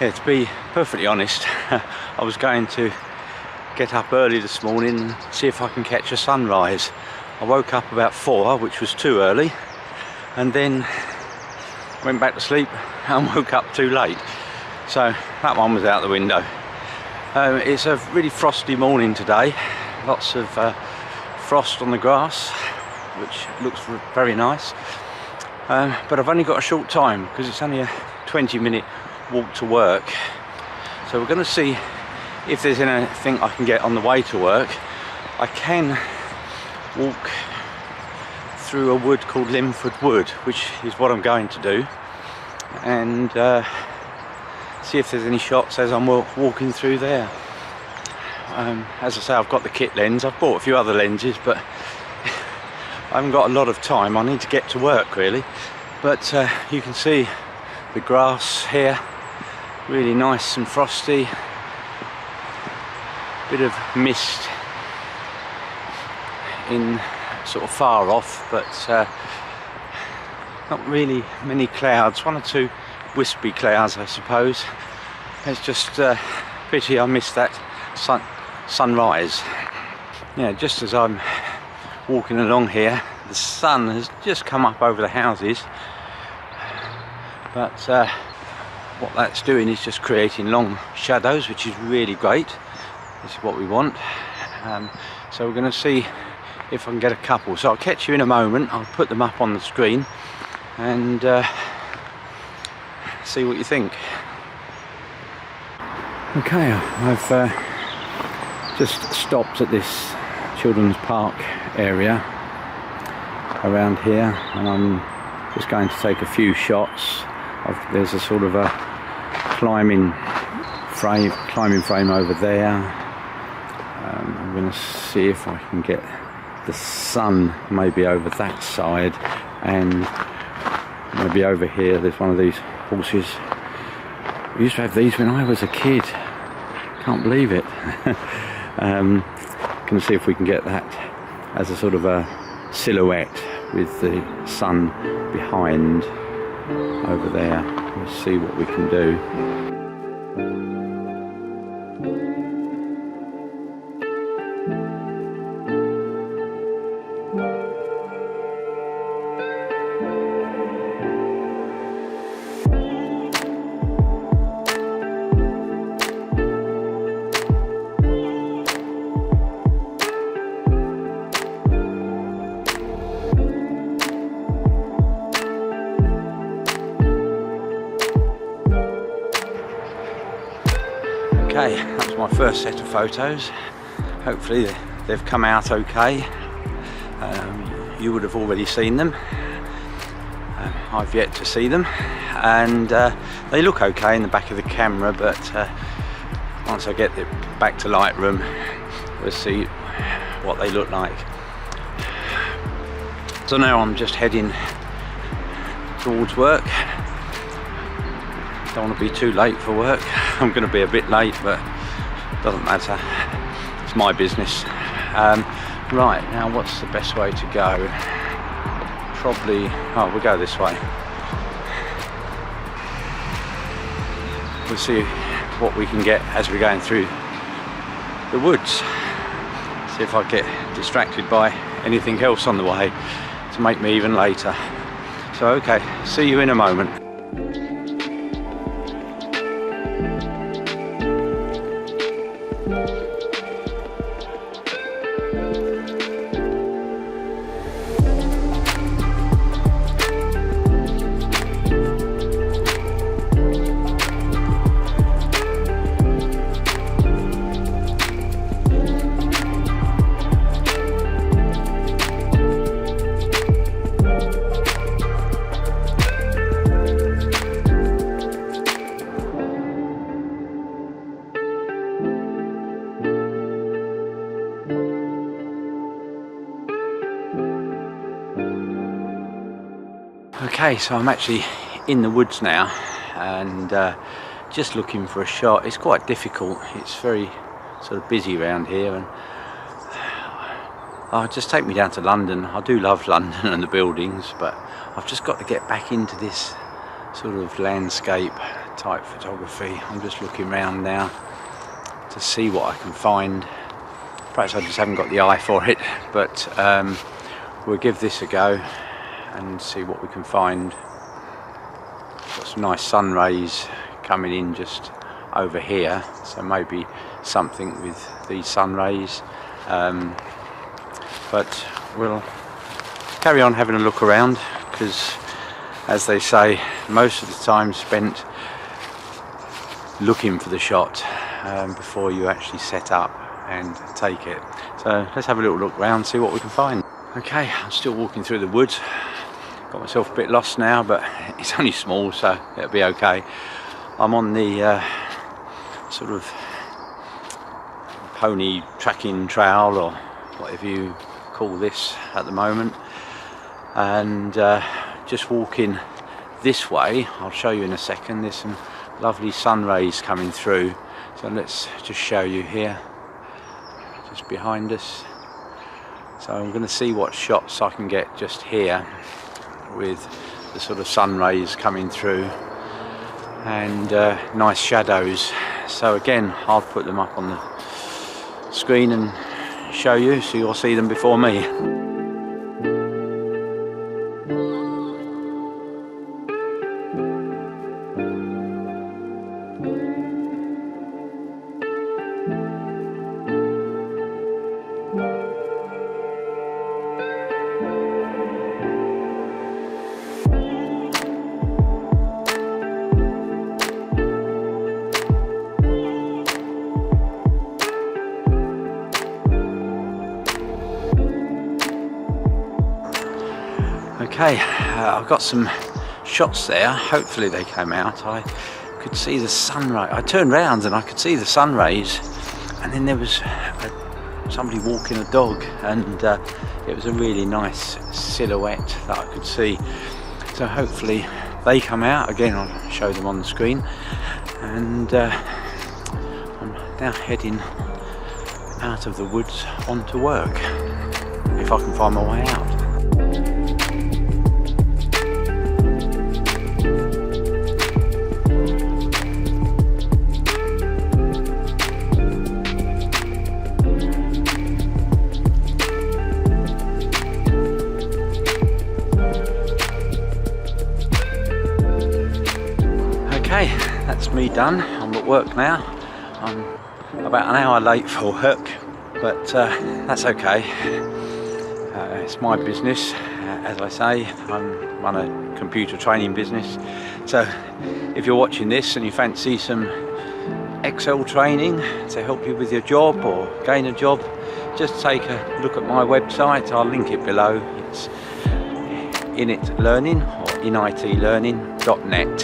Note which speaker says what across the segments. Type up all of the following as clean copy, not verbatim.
Speaker 1: Yeah, to be perfectly honest, I was going to get up early this morning and see if I can catch a sunrise. I woke up about 4, which was too early, and then went back to sleep and woke up too late. So that one was out the window. It's a really frosty morning today. Lots of frost on the grass, which looks very nice. But I've only got a short time because it's only a 20-minute walk to work. So we're going to see if there's anything I can get on the way to work. I can walk through a wood called Linford Wood, which is what I'm going to do, and see if there's any shots as I'm walking through there. As I say, I've got the kit lens. I've bought a few other lenses, but I haven't got a lot of time. I need to get to work really. But you can see the grass here, really nice and frosty. Bit of mist in sort of far off, but not really many clouds. 1 or 2 wispy clouds, I suppose. It's just pity I missed that sunrise. Yeah, just as I'm walking along here, the sun has just come up over the houses, but what that's doing is just creating long shadows, which is really great. This is what we want. So we're going to see if I can get a couple. So I'll catch you in a moment. I'll put them up on the screen and see what you think. Okay, I've just stopped at this children's park area around here, and I'm just going to take a few shots. There's a sort of a climbing frame over there. I'm going to see if I can get the sun maybe over that side, and maybe over here there's one of these horses. We used to have these when I was a kid. Can't believe it. Going to see if we can get that as a sort of a silhouette with the sun behind over there. We'll see what we can do. Okay, that was my first set of photos. Hopefully they've come out okay. You would have already seen them. I've yet to see them, and they look okay in the back of the camera, but once I get it back to Lightroom, we'll see what they look like. So now I'm just heading towards work. Don't want to be too late for work. I'm going to be a bit late, but doesn't matter. It's my business. Right, now what's the best way to go? Probably, we'll go this way. We'll see what we can get as we're going through the woods. See if I get distracted by anything else on the way to make me even later. So okay, see you in a moment. Okay, so I'm actually in the woods now, and just looking for a shot. It's quite difficult. It's very sort of busy around here, and just take me down to London. I do love London and the buildings, but I've just got to get back into this sort of landscape type photography. I'm just looking around now to see what I can find. Perhaps I just haven't got the eye for it, but we'll give this a go and see what we can find. Got some nice sun rays coming in just over here, so maybe something with these sun rays, but we'll carry on having a look around, because as they say, most of the time spent looking for the shot before you actually set up and take it. So let's have a little look around, see what we can find. Okay, I'm still walking through the woods. Got myself a bit lost now, but it's only small, so it'll be okay. I'm on the sort of pony tracking trail, or whatever you call this at the moment, and just walking this way. I'll show you in a second. There's some lovely sun rays coming through, so let's just show you here, just behind us. So I'm going to see what shots I can get just here with the sort of sun rays coming through, and nice shadows. So again, I'll put them up on the screen and show you, so you'll see them before me. Okay, I've got some shots there. Hopefully they came out. I could see the sun ray. I turned round and I could see the sun rays, and then there was somebody walking a dog, and it was a really nice silhouette that I could see. So hopefully they come out. Again, I'll show them on the screen, and I'm now heading out of the woods onto work, if I can find my way out. Okay, that's me done. I'm at work now. I'm about an hour late for work, but that's okay. It's my business. As I say, I run a computer training business. So if you're watching this and you fancy some Excel training to help you with your job or gain a job, just take a look at my website. I'll link it below. It's initlearning or initlearning.net.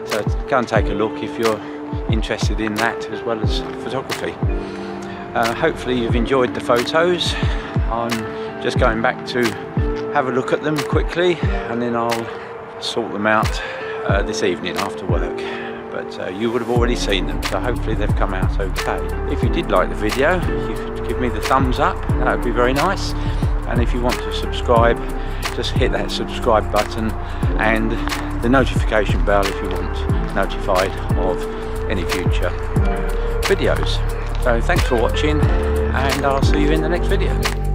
Speaker 1: So go and take a look if you're interested in that as well as photography. Hopefully you've enjoyed the photos. I'm just going back to have a look at them quickly, and then I'll sort them out this evening after work. But you would have already seen them, so hopefully they've come out okay. If you did like the video, you could give me the thumbs up. That would be very nice. And if you want to subscribe, just hit that subscribe button and the notification bell if you want notified of any future videos. So thanks for watching, and I'll see you in the next video.